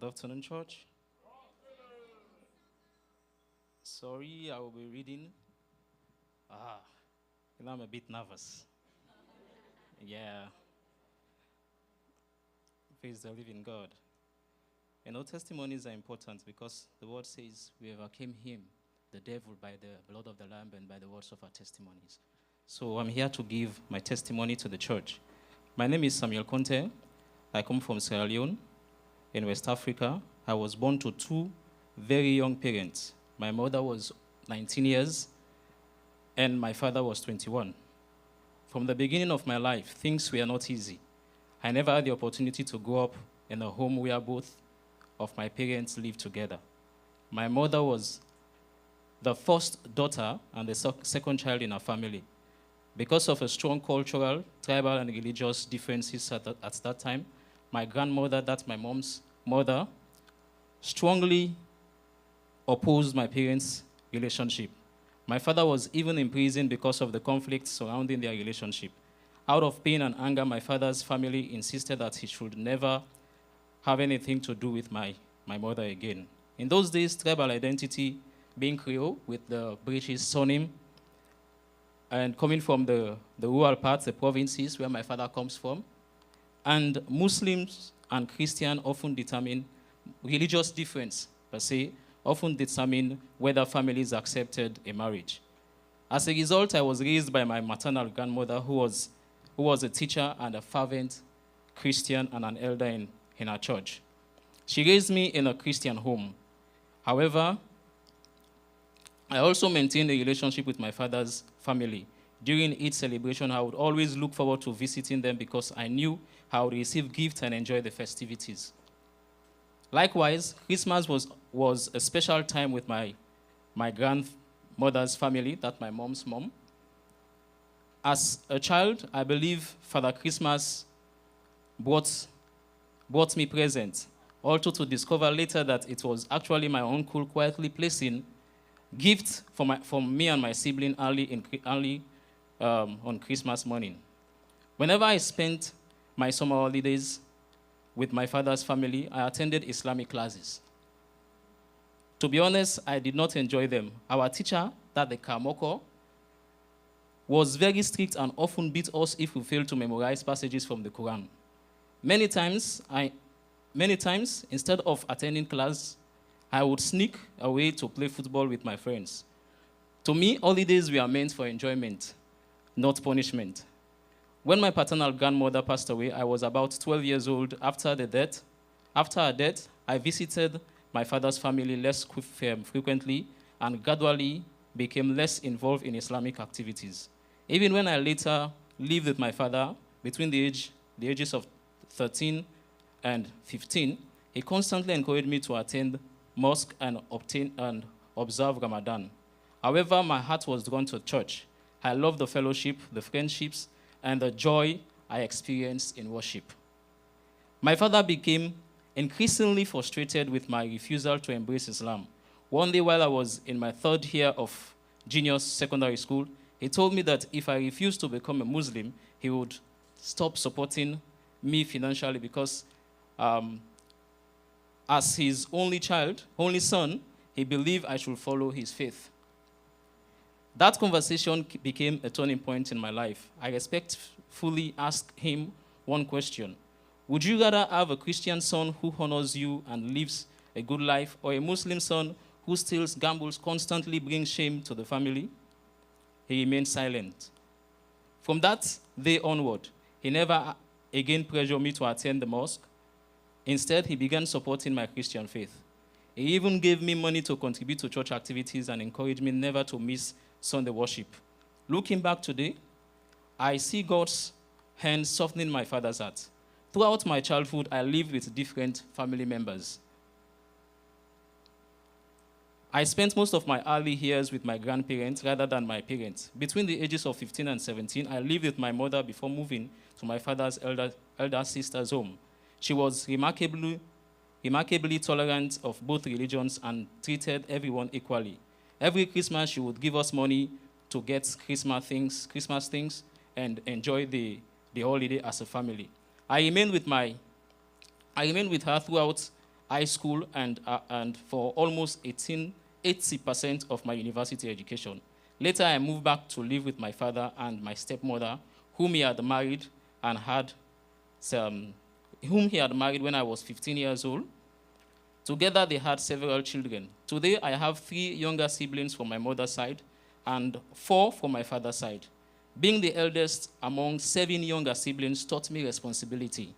Good afternoon, church. Sorry, I will be reading. Ah, I'm a bit nervous. Yeah, praise the living God. Testimonies are important because the word says we overcame him, the devil, by the blood of the Lamb and by the words of our testimonies. So I'm here to give my testimony to the church. My name is Samuel Conte. I come from Sierra Leone in West Africa. I was born to two very young parents. My mother was 19 years and my father was 21. From the beginning of my life, things were not easy. I never had the opportunity to grow up in a home where both of my parents lived together. My mother was the first daughter and the second child in our family. Because of a strong cultural, tribal, and religious differences at that time, my grandmother, that's my mom's mother, strongly opposed my parents' relationship. My father was even in prison because of the conflicts surrounding their relationship. Out of pain and anger, my father's family insisted that he should never have anything to do with my mother again. In those days, tribal identity, being Creole with the British surname, and coming from the rural parts, the provinces where my father comes from, and Muslims and Christian often determine religious difference, per se, often determine whether families accepted a marriage. As a result, I was raised by my maternal grandmother, who was a teacher and a fervent Christian and an elder in our church. She raised me in a Christian home. However, I also maintained a relationship with my father's family. During each celebration, I would always look forward to visiting them because I knew I would receive gifts and enjoy the festivities. Likewise, Christmas was a special time with my grandmother's family, that's my mom's mom. As a child, I believe Father Christmas brought me presents, also to discover later that it was actually my uncle quietly placing gifts for me and my sibling early on Christmas morning. Whenever I spent my summer holidays with my father's family, I attended Islamic classes. To be honest, I did not enjoy them. Our teacher, that the Kamoko, was very strict and often beat us if we failed to memorize passages from the Quran. Many times, instead of attending class, I would sneak away to play football with my friends. To me, holidays were meant for enjoyment, not punishment. When my paternal grandmother passed away, I was about 12 years old. After her death, I visited my father's family less frequently and gradually became less involved in Islamic activities. Even when I later lived with my father between the ages of 13 and 15, he constantly encouraged me to attend mosque and observe Ramadan. However, my heart was drawn to church. I loved the fellowship, the friendships, and the joy I experienced in worship. My father became increasingly frustrated with my refusal to embrace Islam. One day while I was in my third year of junior secondary school, he told me that if I refused to become a Muslim, he would stop supporting me financially because as his only son, he believed I should follow his faith. That conversation became a turning point in my life. I respectfully asked him one question. Would you rather have a Christian son who honors you and lives a good life, or a Muslim son who steals, gambles, constantly brings shame to the family? He remained silent. From that day onward, he never again pressured me to attend the mosque. Instead, he began supporting my Christian faith. He even gave me money to contribute to church activities and encouraged me never to miss Sunday worship. Looking back today, I see God's hand softening my father's heart. Throughout my childhood, I lived with different family members. I spent most of my early years with my grandparents rather than my parents. Between the ages of 15 and 17, I lived with my mother before moving to my father's elder sister's home. She was remarkably tolerant of both religions and treated everyone equally. Every Christmas, she would give us money to get Christmas things, and enjoy the holiday as a family. I remained with her throughout high school, and for almost 80% of my university education. Later, I moved back to live with my father and my stepmother, whom he had married and had whom he had married when I was 15 years old. Together, they had several children. Today, I have 3 younger siblings from my mother's side and 4 from my father's side. Being the eldest among 7 younger siblings taught me responsibility,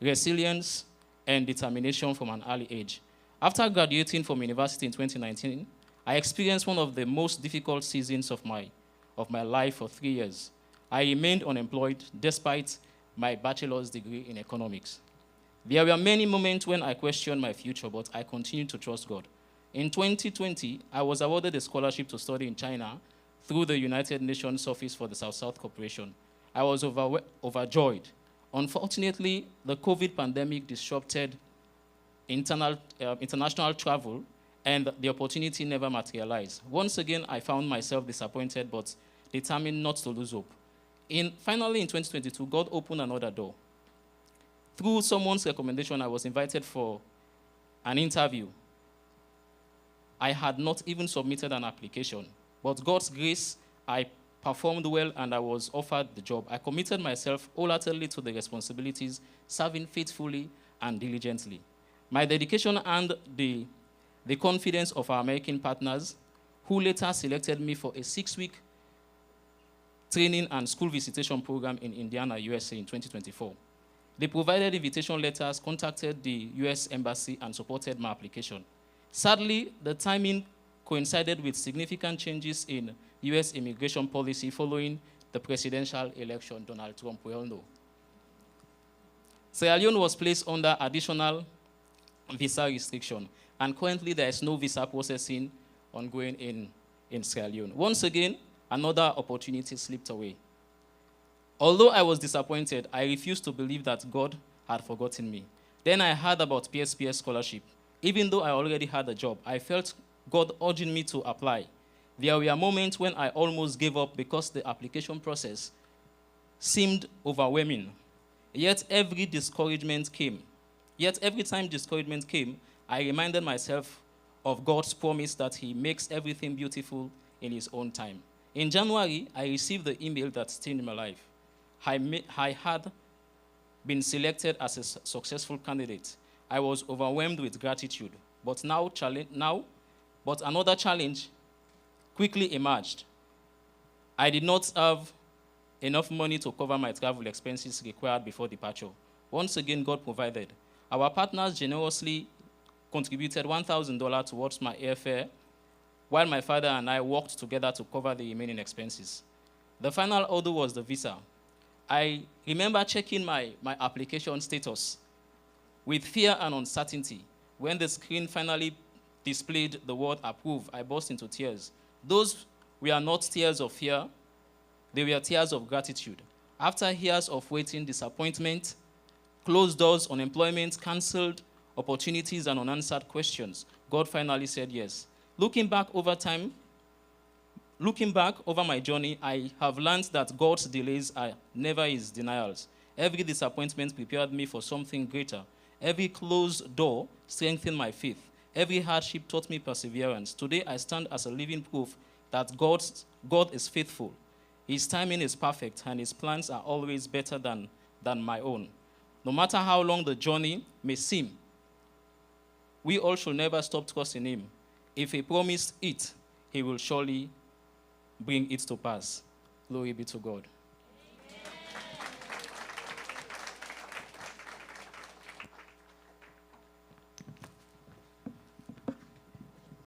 resilience, and determination from an early age. After graduating from university in 2019, I experienced one of the most difficult seasons of my life for 3 years. I remained unemployed despite my bachelor's degree in economics. There were many moments when I questioned my future, but I continued to trust God. In 2020, I was awarded a scholarship to study in China through the United Nations Office for the South-South Cooperation. I was overjoyed. Unfortunately, the COVID pandemic disrupted international travel, and the opportunity never materialized. Once again, I found myself disappointed, but determined not to lose hope. Finally, in 2022, God opened another door. Through someone's recommendation, I was invited for an interview. I had not even submitted an application, but God's grace, I performed well and I was offered the job. I committed myself wholeheartedly to the responsibilities, serving faithfully and diligently. My dedication earned the confidence of our American partners, who later selected me for a 6-week training and school visitation program in Indiana, USA in 2024. They provided invitation letters, contacted the US Embassy, and supported my application. Sadly, the timing coincided with significant changes in US immigration policy following the presidential election, Donald Trump, we all know. Sierra Leone was placed under additional visa restriction, and currently there is no visa processing ongoing in Sierra Leone. Once again, another opportunity slipped away. Although I was disappointed, I refused to believe that God had forgotten me. Then I heard about PSPS scholarship. Even though I already had a job, I felt God urging me to apply. There were moments when I almost gave up because the application process seemed overwhelming. Yet every time discouragement came, I reminded myself of God's promise that He makes everything beautiful in His own time. In January, I received the email that changed my life. I had been selected as a successful candidate. I was overwhelmed with gratitude. But another challenge quickly emerged. I did not have enough money to cover my travel expenses required before departure. Once again, God provided. Our partners generously contributed $1,000 towards my airfare, while my father and I worked together to cover the remaining expenses. The final order was the visa. I remember checking my application status with fear and uncertainty. When the screen finally displayed the word approve, I burst into tears. Those were not tears of fear, they were tears of gratitude. After years of waiting, disappointment, closed doors, unemployment, canceled opportunities, and unanswered questions, God finally said yes. Looking back over my journey, I have learned that God's delays are never His denials. Every disappointment prepared me for something greater. Every closed door strengthened my faith. Every hardship taught me perseverance. Today, I stand as a living proof that God is faithful. His timing is perfect, and His plans are always better than my own. No matter how long the journey may seem, we all should never stop trusting Him. If He promised it, He will surely bring it to pass. Glory be to God.